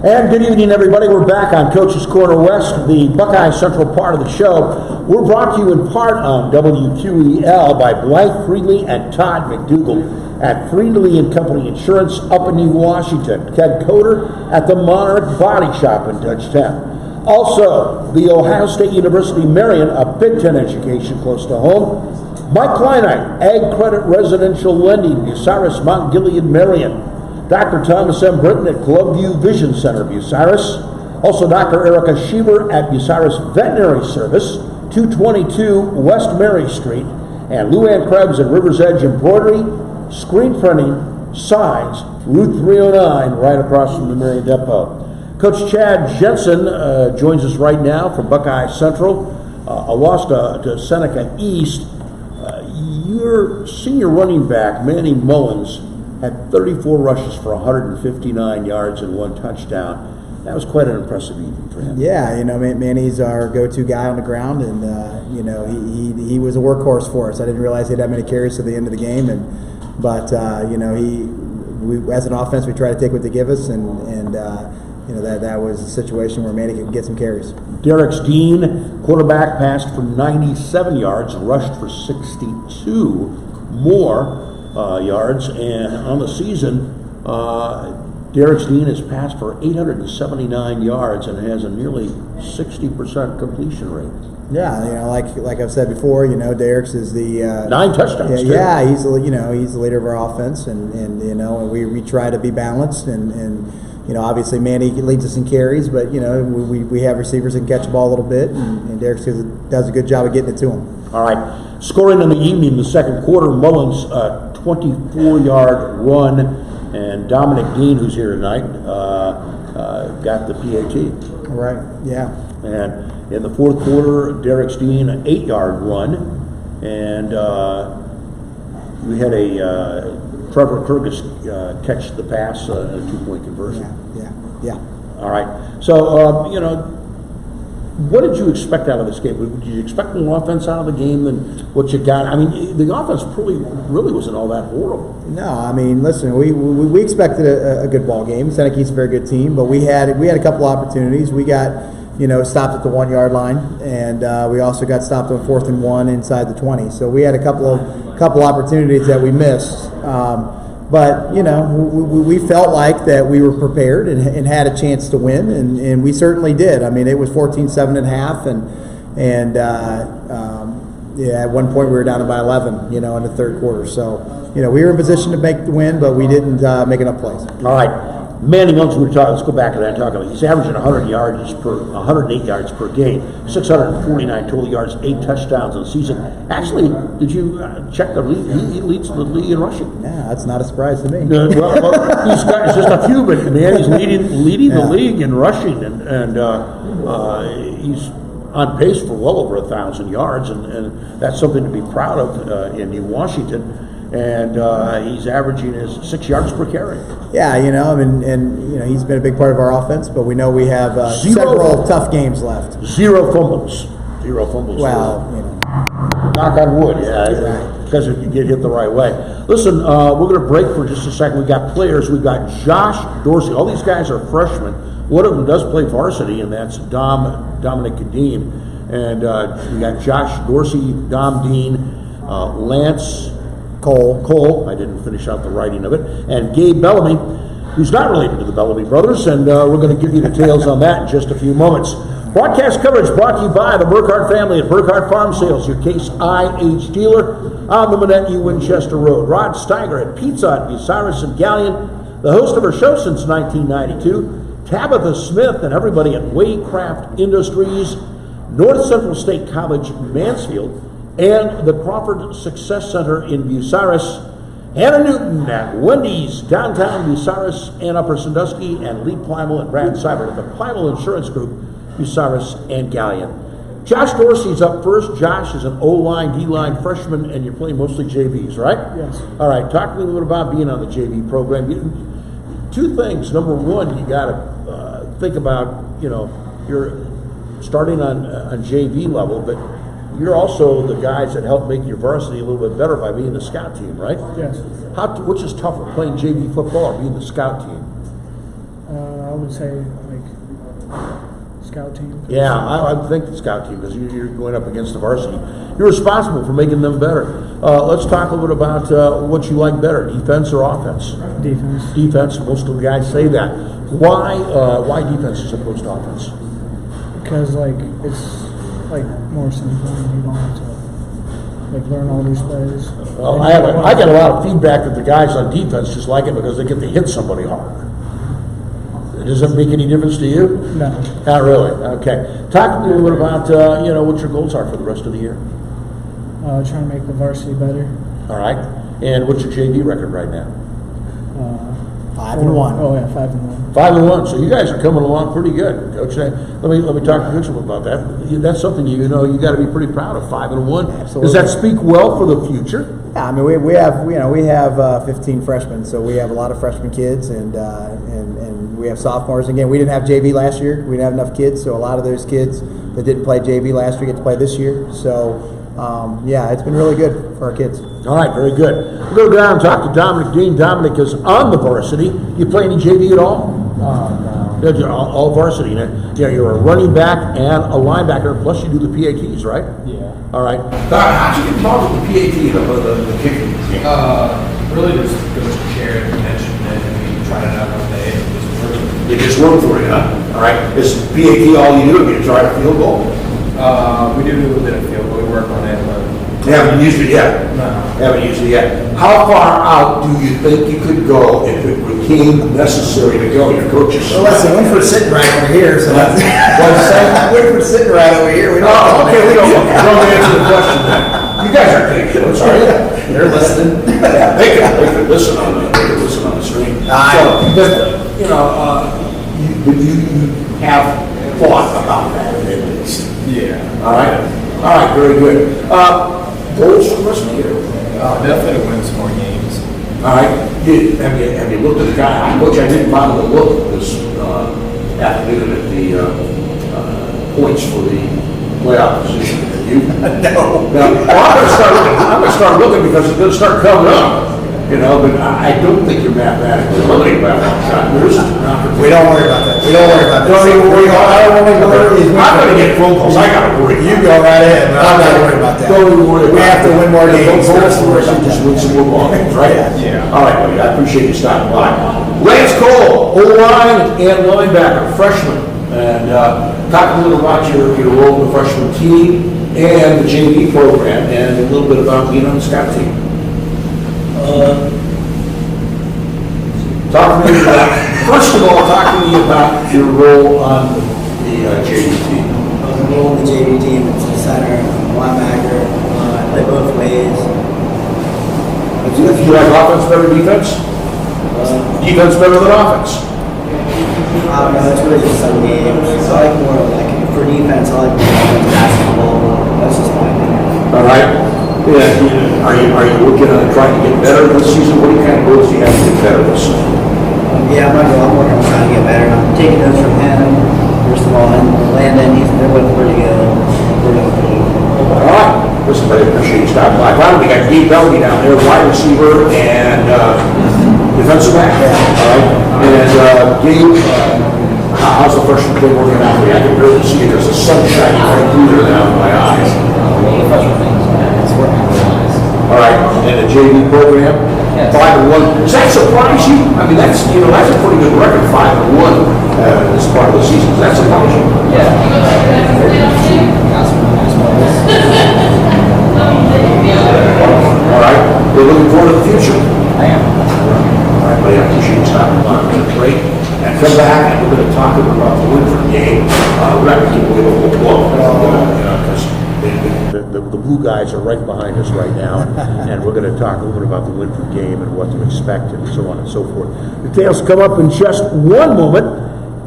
And good evening, everybody. We're back on Coach's Corner West, the Buckeye Central part of the show. We're brought to you in part on WQEL by Blythe Freely and Todd McDougall at Freely and Company Insurance up in New Washington. Ken Coder at the Monarch Body Shop in Dutchtown. Also, the Ohio State University Marion, a Big Ten education close to home. Mike Kleinite, Ag Credit Residential Lending, Bucyrus, Mount Gilead, Marion. Dr. Thomas M. Britton at Clubview Vision Center, Bucyrus. Also, Dr. Erica Schieber at Bucyrus Veterinary Service, 222 West Mary Street. And Luann Krebs at River's Edge Embroidery, Screen Printing, Signs, Route 309, right across from the Marion Depot. Coach Chad Jensen joins us right now from Buckeye Central. A loss to Seneca East. Your senior running back, Manny Mullins, had 34 rushes for 159 yards and 1 touchdown. That was quite an impressive evening for him. Yeah, Manny's our go-to guy on the ground, and he was a workhorse for us. I didn't realize he'd have many carries to the end of the game, but as an offense, we try to take what they give us, and that was a situation where Manny could get some carries. Derek Dean, quarterback, passed for 97 yards, rushed for 62 more yards, and on the season, Derek Dean has passed for 879 yards and has a nearly 60% completion rate. Yeah, like I've said before, Derek's is the 9 touchdowns. Yeah, he's the leader of our offense, and we try to be balanced, and obviously Manny leads us in carries, but we have receivers that can catch the ball a little bit, and Derek does a good job of getting it to him. All right, scoring in the evening, the second quarter, Mullins 24-yard run, and Dominic Dean, who's here tonight, got the PAT. All right, yeah. And in the fourth quarter, Derek Dean, an 8-yard run, and we had a Trevor Kurgis catch the pass, a 2-point conversion. Yeah. All right, so what did you expect out of this game? Did you expect more offense out of the game than what you got? I mean, the offense really wasn't all that horrible. No, I mean, listen, we expected a good ball game. Seneca East is a very good team, but we had a couple opportunities. We got stopped at the 1-yard line, and we also got stopped on 4th and 1 inside the 20. So we had a couple opportunities that we missed. But we felt like that we were prepared and had a chance to win, and we certainly did. I mean, it was 14-7 at half, and at one point we were down by 11, in the third quarter. So we were in position to make the win, but we didn't make enough plays. All right, Manny Mullins, let's go back to that and talk about it. He's averaging 108 yards per game, 649 total yards, 8 touchdowns in the season. Actually, did you check the lead? He leads the league in rushing. Yeah, that's not a surprise to me. Well, he's got just a few, but man, he's leading the league in rushing, and he's on pace for well over 1,000 yards, and that's something to be proud of in New Washington. And he's averaging 6 yards per carry. Yeah, and he's been a big part of our offense, but we know we have several tough games left. Zero fumbles. Well, knock on wood, because if you get hit the right way. Listen, we're going to break for just a second. We've got players. We've got Josh Dorsey. All these guys are freshmen. One of them does play varsity, and that's Dominic Dean. And we got Josh Dorsey, Dom Dean, Lance Cole, I didn't finish out the writing of it, and Gabe Bellamy, who's not related to the Bellamy brothers, and we're going to give you details on that in just a few moments. Broadcast coverage brought to you by the Burkhardt family at Burkhardt Farm Sales, your Case IH dealer on the Manette U Winchester Road. Rod Steiger at Pizza at Bucyrus and Galleon, the host of our show since 1992. Tabitha Smith and everybody at Waycraft Industries, North Central State College, Mansfield, and the Crawford Success Center in Bucyrus, Hannah Newton at Wendy's, downtown Bucyrus and Upper Sandusky, and Lee Plymel and Brad Seibert at the Plymel Insurance Group, Bucyrus and Galleon. Josh Dorsey's up first. Josh is an O-line, D-line freshman, and you're playing mostly JVs, right? Yes. All right, talk to me a little bit about being on the JV program. Two things. Number one, you got to think about, you're starting on JV level, but you're also the guys that help make your varsity a little bit better by being the scout team, right? Yes. Which is tougher, playing JV football or being the scout team? I would say like scout team. Yeah, I would think the scout team, because you're going up against the varsity. You're responsible for making them better. Let's talk a little bit about what you like better, defense or offense? Defense. Defense, most of the guys say that. Why defense as opposed to offense? Because like it's like more simple. You don't have to like learn all these plays. Well, I get a lot of feedback that the guys on defense just like it because they get to hit somebody hard. Does that make any difference to you? No. Not really. Okay. Talk a little bit about what your goals are for the rest of the year. Trying to make the varsity better. All right. And what's your JV record right now? 5-1. Oh yeah, 5-1. 5-1. So you guys are coming along pretty good, Coach. Let me talk to Coach about that. That's something you got to be pretty proud of. 5-1. Absolutely. Does that speak well for the future? Yeah, I mean we have 15 freshmen, so we have a lot of freshman kids, and we have sophomores. Again, we didn't have JV last year. We didn't have enough kids, so a lot of those kids that didn't play JV last year get to play this year. So it's been really good for our kids. All right, very good. We'll go down and talk to Dominic Dean. Dominic is on the varsity. You play any JV at all? No. You're all varsity. You're a running back and a linebacker, plus you do the PATs, right? Yeah. All right. How'd you get involved with the PAT, the kicking game? Really just Coach Chad mentioned that we tried it out one day and it was working. It just worked for you, huh? All right. Is PAT all you do? You try a field goal? We do a little bit of field, but we work on it, but You haven't used it yet? no. Haven't used it yet. How far out do you think you could go if it became necessary to go? Your coaches. Well, listen, Wynford's sitting right over here, so that's What's that? Wynford's sitting right over here. We don't Okay, we don't answer the question then. You guys aren't taking shorts, are you? They're listening. Yeah, they can listen on the screen. So, but, you have thought about that at least. Yeah. All right, very good. Goals for the rest of the year. Definitely win some more games. All right, have you looked at the guy? Coach, I didn't bother to look this afternoon at the points for the playoff position. Have you? No. Now, I'm going to start looking because it's going to start coming up. But I don't think you're mathematically eliminated by a long shot. We don't worry about that. We don't worry about that. Don't even worry about that. I don't worry. I'm going to get phone calls. I got to worry. You go right ahead. I'm not worried about that. Don't even worry. We have to win more games. Goals for us, just win some more ball games, right? Yeah. All right, buddy. I appreciate you stopping by. Lance Cole, O-line and linebacker, freshman. And talk a little about your role in the freshman team and the JV program, and a little bit about being on the scout team. Talk to me about, first of all, talk to me about your role on the JV team. The role of the JV team is a center, linebacker, play both ways. Do you like offense better than defense? Defense better than offense? I don't know, it's really just some games. I like more like, for defense, I like more basketball. That's just my opinion. All right. Yeah. Are you working on trying to get better this season? What kind of goals do you have to get better this season? Yeah, I'm working on trying to get better. I'm taking notes from him, first of all, and Landon, they're both pretty good. We're doing pretty good. All right. Listen, buddy, appreciate you stopping by. Finally, we got Gabe Bellamy down there, wide receiver and defensive back. All right. And Gabe, how's the freshman thing working out for you? I can barely see it. There's a sun shining right through there now in my eyes. All right, and the JV program, 5-1. Does that surprise you? I mean, that's a pretty good record, 5-1 this part of the season. Does that surprise you? Yeah. All right, we're looking forward to the future. I am. All right, buddy, I appreciate you stopping by. It's great. And come back, and we're going to talk about the Wynford game. We're not going to give away the whole book, because the blue guys are right behind us right now, and we're going to talk a little bit about the Wynford game and what to expect and so on and so forth. Details come up in just one moment.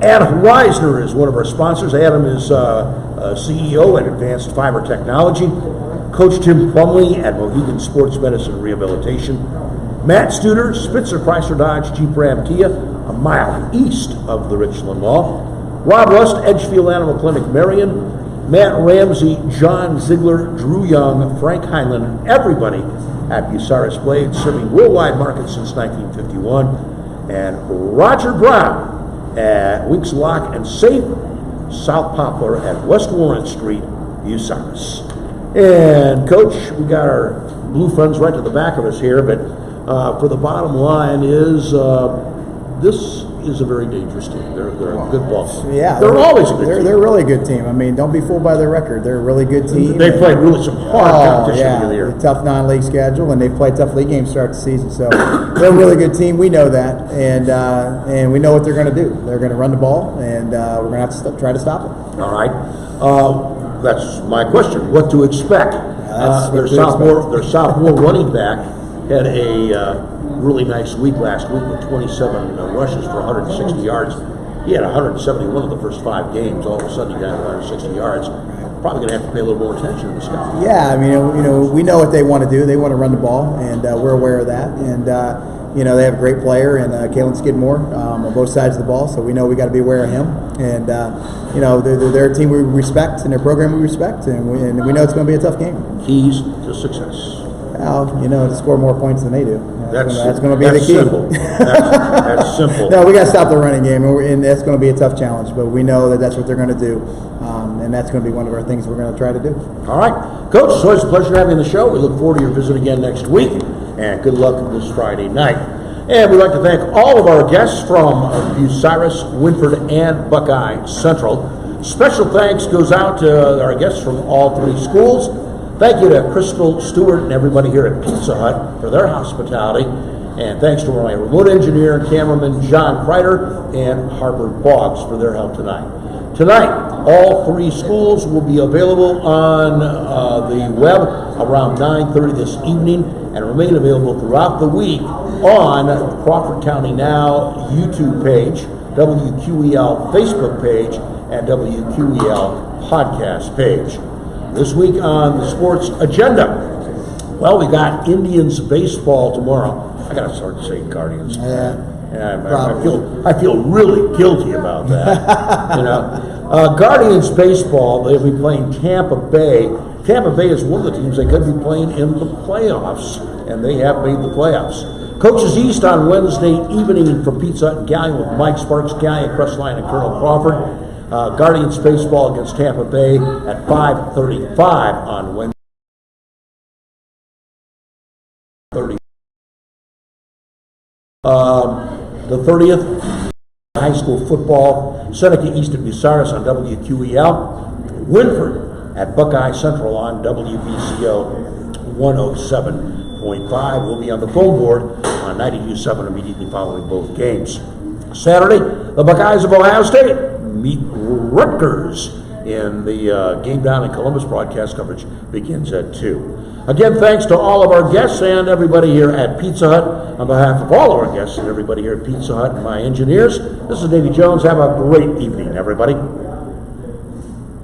Adam Reisner is one of our sponsors. Adam is CEO at Advanced Fiber Technology. Coach Tim Plumley at Mohegan Sports Medicine Rehabilitation. Matt Studer, Spitzer Chrysler Dodge Jeep Ram Kia, a mile east of the Richland Mall. Rob Rust, Edgefield Animal Clinic, Marion. Matt Ramsey, John Ziegler, Drew Young, Frank Heinlein, and everybody at Bucyrus Blades, serving worldwide markets since 1951. And Roger Brown at Weeks Lock and Safe, South Poplar at West Warren Street, Bucyrus. And Coach, we got our blue friends right to the back of us here, but for the bottom line is this is a very dangerous team. They're a good ball team. Yeah, they're always a good team. They're a really good team. I mean, don't be fooled by their record. They're a really good team. They played really some hard competition yeah, in the year. a tough non-league schedule, and they played tough league games to start the season. So they're a really good team. We know that, and we know what they're going to do. They're going to run the ball, and we're going to have to try to stop it. All right. That's my question. What to expect? Their sophomore running back had a really nice week last week with 27 rushes for 160 yards. He had 171 of the first 5 games. All of a sudden, he got 160 yards. Probably going to have to pay a little more attention to this guy. Yeah, I mean, we know what they want to do. They want to run the ball, and we're aware of that. And they have a great player in Kalen Skidmore on both sides of the ball, so we know we got to be aware of him. And they're a team we respect, and their program we respect, and we know it's going to be a tough game. Keys to success. Well, to score more points than they do. That's going to be the key. Simple. That's simple. No, we got to stop the running game, and that's going to be a tough challenge. But we know that that's what they're going to do, and that's going to be one of our things we're going to try to do. All right, Coach. It's always a pleasure having you on the show. We look forward to your visit again next week, and good luck this Friday night. And we'd like to thank all of our guests from Bucyrus, Wynford, and Buckeye Central. Special thanks goes out to our guests from all 3 schools. Thank you to Crystal Stewart and everybody here at Pizza Hut for their hospitality. And thanks to my remote engineer and cameraman, John Kreider, and Harper Boggs for their help tonight. Tonight, all 3 schools will be available on the web around 9:30 this evening and remain available throughout the week on the Crawford County Now YouTube page, WQEL Facebook page, and WQEL podcast page. This week on the sports agenda, well, we got Indians baseball tomorrow. I got to start saying Guardians. Yeah, I feel really guilty about that. Guardians baseball. They'll be playing Tampa Bay. Tampa Bay is one of the teams that could be playing in the playoffs, and they have made the playoffs. Coaches East on Wednesday evening for Pizza Hut and Galleon with Mike Sparks, Galleon, Crestline, and Colonel Crawford. Guardians baseball against Tampa Bay at 5:35 on Wednesday. The 30th, high school football, Seneca East at Bucyrus on WQEL. Wynford at Buckeye Central on WBCO 107.5. We'll be on the phone board on 92.7 immediately following both games. Saturday, the Buckeyes of Ohio State meet Rutgers in the game down in Columbus. Broadcast coverage begins at 2. Again, thanks to all of our guests and everybody here at Pizza Hut. On behalf of all of our guests and everybody here at Pizza Hut and my engineers, this is Davey Jones. Have a great evening, everybody.